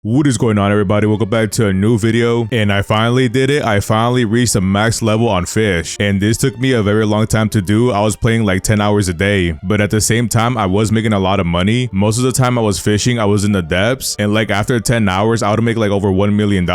What is going on, everybody? Welcome back to a new video, and I finally did it. I finally reached the max level on Fish, and this took me a very long time to do. I was playing like 10 hours a day, but at the same time I was making a lot of money. Most of the time I was fishing, I was in the depths, and like after 10 hours I would make like over $1 million.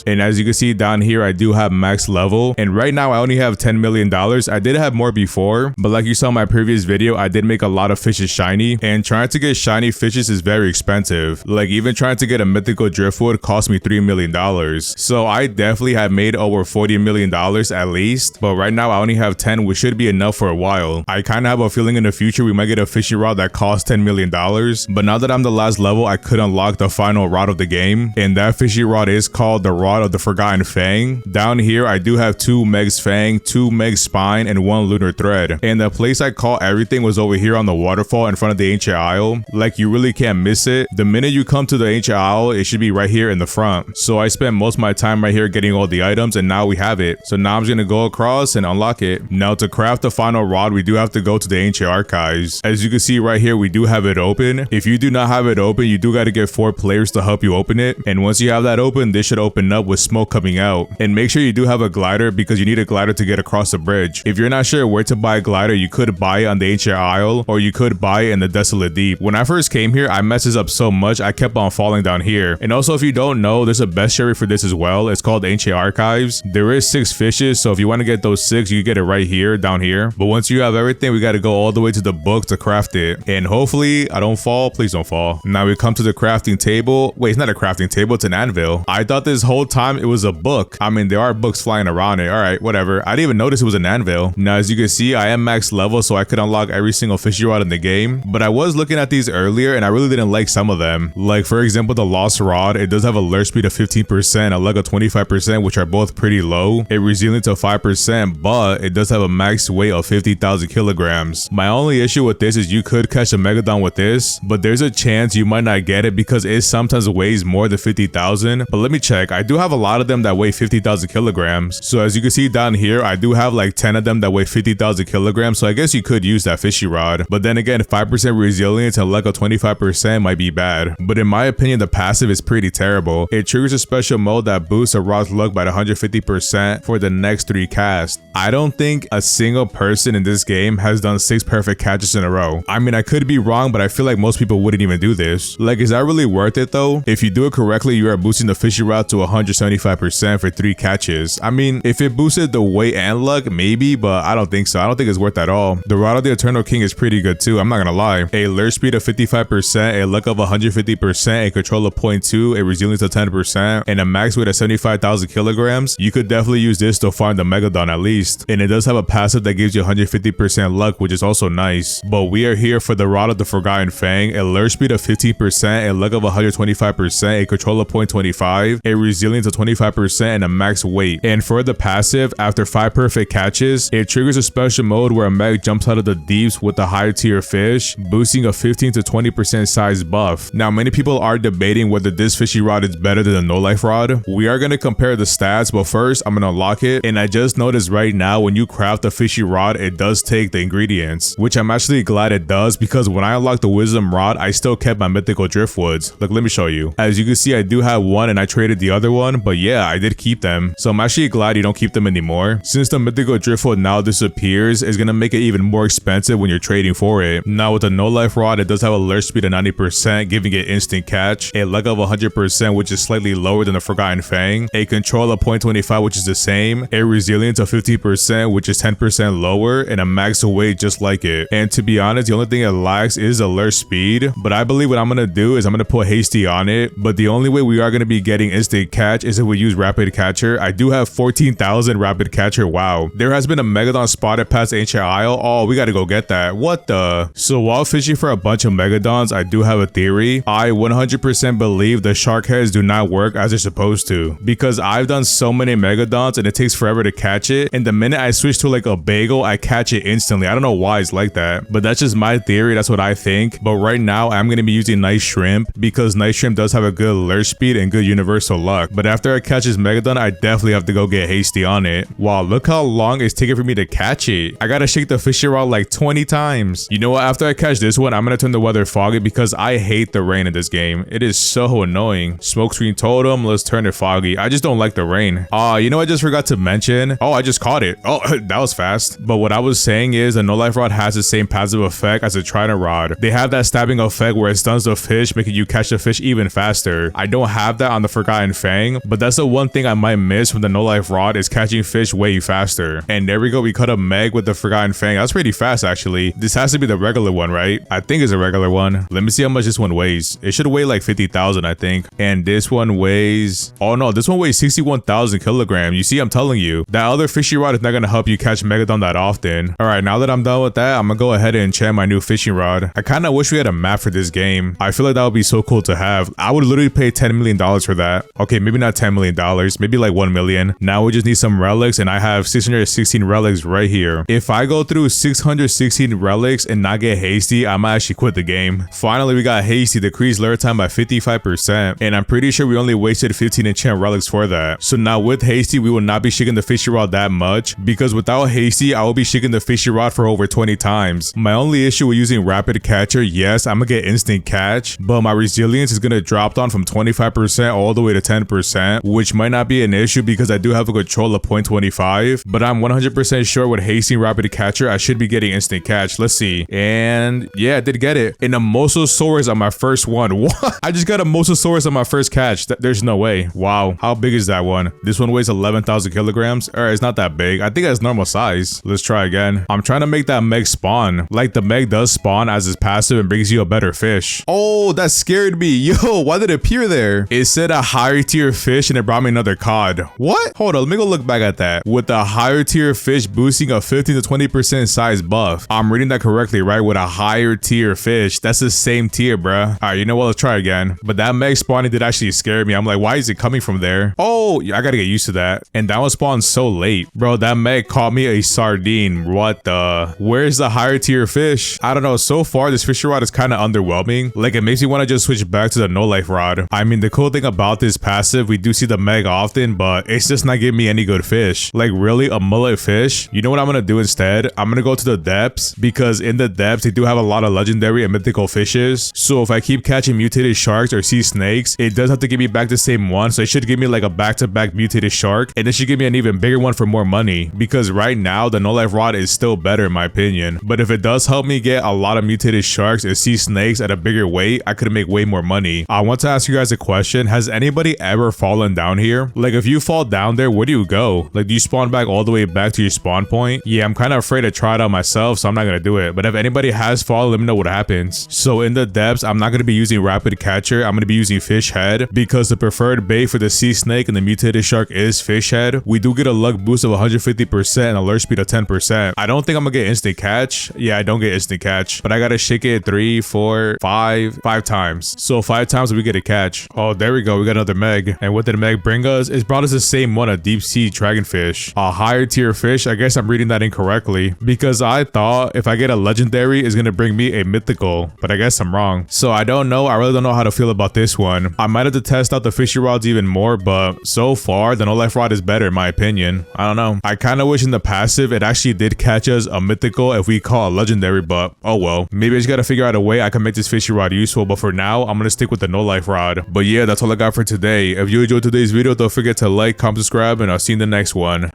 And as you can see down here, I do have max level, and right now I only have $10 million. I did have more before, but like you saw in my previous video, I did make a lot of fishes shiny, and trying to get shiny fishes is very expensive. Like even trying to get a mythical driftwood cost me $3 million. So I definitely have made over $40 million at least, but right now I only have 10, which should be enough for a while. I kind of have a feeling in the future we might get a fishing rod that costs $10 million, but now that I'm the last level, I could unlock the final rod of the game, and that fishing rod is called the Rod of the Forgotten Fang. Down here I do have 2 Meg's Fang, 2 Meg's Spine, and 1 Lunar Thread, and the place I caught everything was over here on the waterfall in front of the Ancient Isle. Like you really can't miss it. The minute you come to the Ancient Isle, it should be right here in the front. So I spent most of my time right here getting all the items, and now we have it. So now I'm just gonna go across and unlock it. Now to craft the final rod, we do have to go to the ancient archives. As you can see right here, we do have it open. If you do not have it open, you do got to get 4 players to help you open it, and once you have that open, this should open up with smoke coming out. And make sure you do have a glider, because you need a glider to get across the bridge. If you're not sure where to buy a glider, you could buy it on the Ancient Isle, or you could buy it in the Desolate Deep. When I first came here, I messed this up so much I kept on falling down here. And also, if you don't know, there's a bestiary for this as well. It's called Ancient Archives. There is 6 fishes, so if you want to get those 6, you can get it right here, down here. But once you have everything, we got to go all the way to the book to craft it. And hopefully I don't fall. Please don't fall. Now we come to the crafting table. Wait, it's not a crafting table, it's an anvil. I thought this whole time it was a book. I mean, there are books flying around it. All right, whatever. I didn't even notice it was an anvil. Now as you can see, I am max level, so I could unlock every single fishing rod in the game. But I was looking at these earlier, and I really didn't like some of them. Like for example, the Lost Rod. It does have a lure speed of 15%, a leg of 25%, which are both pretty low. It resilience of 5%, but it does have a max weight of 50,000 kilograms. My only issue with this is you could catch a Megalodon with this, but there's a chance you might not get it because it sometimes weighs more than 50,000. But let me check. I do have a lot of them that weigh 50,000 kilograms. So as you can see down here, I do have like 10 of them that weigh 50,000 kilograms. So I guess you could use that fishing rod. But then again, 5% resilience and leg of 25% might be bad. But in my opinion, the passive is pretty terrible. It triggers a special mode that boosts a rod's luck by 150% for the next 3 casts. I don't think a single person in this game has done 6 perfect catches in a row. I mean, I could be wrong, but I feel like most people wouldn't even do this. Like, is that really worth it though? If you do it correctly, you are boosting the fishing rod to 175% for 3 catches. I mean, if it boosted the weight and luck, maybe, but I don't think so. I don't think it's worth at all. The Rod of the Eternal King is pretty good too, I'm not gonna lie. A lure speed of 55%, a luck of 150%, a control of 0.2, a resilience of 10%, and a max weight of 75,000 kilograms. You could definitely use this to find the Megalodon at least. And it does have a passive that gives you 150% luck, which is also nice. But we are here for the Rod of the Forgotten Fang, a lure speed of 15%, a luck of 125%, a control of 0.25, a resilience of 25%, and a max weight. And for the passive, after 5 perfect catches, it triggers a special mode where a Meg jumps out of the deeps with a higher tier fish, boosting a 15 to 20% size buff. Now many people are debating whether this fishing rod is better than the no life rod. We are going to compare the stats, but first I'm going to unlock it. And I just noticed right now when you craft the fishing rod, it does take the ingredients, which I'm actually glad it does, because when I unlocked the wisdom rod, I still kept my mythical driftwoods. Look, let me show you. As you can see, I do have one and I traded the other one, but yeah, I did keep them. So I'm actually glad you don't keep them anymore. Since the mythical driftwood now disappears, it's going to make it even more expensive when you're trading for it. Now with the no life rod, it does have a lure speed of 90%, giving it instant catch, a leg of 100%, which is slightly lower than the Forgotten Fang, a control of 0.25, which is the same, a resilience of 50%, which is 10% lower, and a max weight just like it. And to be honest, the only thing it lacks is a lure speed, but I believe what I'm gonna do is I'm gonna put hasty on it. But the only way we are gonna be getting instant catch is if we use rapid catcher. I do have 14,000 rapid catcher. Wow, there has been a Megalodon spotted past Ancient Isle. Oh, we gotta go get that. What the? So while fishing for a bunch of Megalodons, I do have a theory. I 100% believe the shark heads do not work as they're supposed to, because I've done so many Megalodons and it takes forever to catch it, and the minute I switch to like a bagel, I catch it instantly. I don't know why it's like that, but that's just my theory. That's what I think. But right now I'm going to be using nice shrimp, because nice shrimp does have a good lure speed and good universal luck. But after I catch this Megalodon, I definitely have to go get hasty on it. Wow, look how long it's taking for me to catch it. I gotta shake the fishing rod like 20 times. You know what, after I catch this one, I'm gonna turn the weather foggy, because I hate the rain in this game. It is so so annoying. Smoke screen totem, let's turn it foggy. I just don't like the rain. You know, I just forgot to mention. Oh, I just caught it. Oh, that was fast. But what I was saying is the no life rod has the same passive effect as a trident rod. They have that stabbing effect where it stuns the fish, making you catch the fish even faster. I don't have that on the Forgotten Fang, but that's the one thing I might miss from the no life rod is catching fish way faster. And there we go, we caught a Meg with the Forgotten Fang. That's pretty fast actually. This has to be the regular one, right? I think it's a regular one. Let me see how much this one weighs. It should weigh like 50,000, I think. And this one weighs, oh no, this one weighs 61,000 kilograms. You see, I'm telling you, that other fishy rod is not gonna help you catch Megalodon that often. All right, now that I'm done with that, I'm gonna go ahead and enchant my new fishing rod. I kind of wish we had a map for this game. I feel like that would be so cool to have. I would literally pay $10 million for that. Okay, maybe not $10 million, maybe like 1 million. Now we just need some relics, and I have 616 relics right here. If I go through 616 relics and not get hasty, I might actually quit the game. Finally, we got hasty, decreased lure time by 55%, and I'm pretty sure we only wasted 15 enchant relics for that. So now with hasty, we will not be shaking the fishing rod that much, because without hasty, I will be shaking the fishing rod for over 20 times. My only issue with using rapid catcher, yes, I'm gonna get instant catch, but my resilience is gonna drop down from 25% all the way to 10%, which might not be an issue because I do have a control of 0.25, but I'm 100% sure with hasty rapid catcher, I should be getting instant catch. Let's see. And yeah, I did get it. And a Mosasaurus on my first one. What? I just got a Mosasaurus on my first catch. There's no way. Wow. How big is that one? This one weighs 11,000 kilograms. All right, it's not that big. I think that's normal size. Let's try again. I'm trying to make that Meg spawn. Like the Meg does spawn as its passive and brings you a better fish. Oh, that scared me. Yo, why did it appear there? It said a higher tier fish and it brought me another cod. What? Hold on, let me go look back at that. With a higher tier fish boosting a 15 to 20% size buff. I'm reading that correctly, right? With a higher tier fish. That's the same tier, bruh. All right, you know what? Let's try again. But that Meg spawning did actually scare me. I'm like, why is it coming from there? Oh, yeah, I gotta get used to that. And that one spawned so late. Bro, that Meg caught me a sardine. What the? Where's the higher tier fish? I don't know. So far, this fishing rod is kind of underwhelming. Like, it makes me want to just switch back to the no life rod. I mean, the cool thing about this passive, we do see the Meg often, but it's just not giving me any good fish. Like, really, a mullet fish? You know what I'm gonna do instead? I'm gonna go to the depths, because in the depths, they do have a lot of legendary and mythical fishes. So if I keep catching mutated sharks or sea snakes, it does have to give me back the same one. So it should give me like a back-to-back mutated shark, and it should give me an even bigger one for more money, because right now the no life rod is still better in my opinion. But if it does help me get a lot of mutated sharks and sea snakes at a bigger weight, I could make way more money. I want to ask you guys a question. Has anybody ever fallen down here? Like, if you fall down there, where do you go? Like, do you spawn back all the way back to your spawn point? Yeah, I'm kind of afraid to try it out myself, so I'm not gonna do it. But if anybody has fallen, let me know what happens. So in the depths, I'm not gonna be using rapid catcher. I'm gonna be using fish head, because the preferred bait for the sea snake and the mutated shark is fish head. We do get a luck boost of 150% and alert speed of 10%. I don't think I'm gonna get instant catch. Yeah, I don't get instant catch, but I gotta shake it 3, 4, 5 times. So 5 times we get a catch. Oh, there we go. We got another Meg. And what did Meg bring us? It brought us the same one, a deep sea dragonfish. A higher tier fish. I guess I'm reading that incorrectly, because I thought if I get a legendary, it's gonna bring me a mythical, but I guess I'm wrong. So I don't know. I really don't know how to feel about this one. I might have to test out the fishy rods even more, but so far the no life rod is better in my opinion. I don't know. I kind of wish in the passive it actually did catch us a mythical if we call a legendary, but oh well. Maybe I just gotta figure out a way I can make this fishy rod useful, but for now I'm gonna stick with the no life rod. But yeah, that's all I got for today. If you enjoyed today's video, don't forget to like, comment, subscribe, and I'll see you in the next one.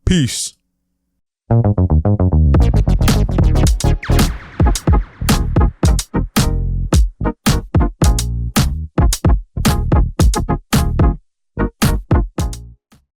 Peace.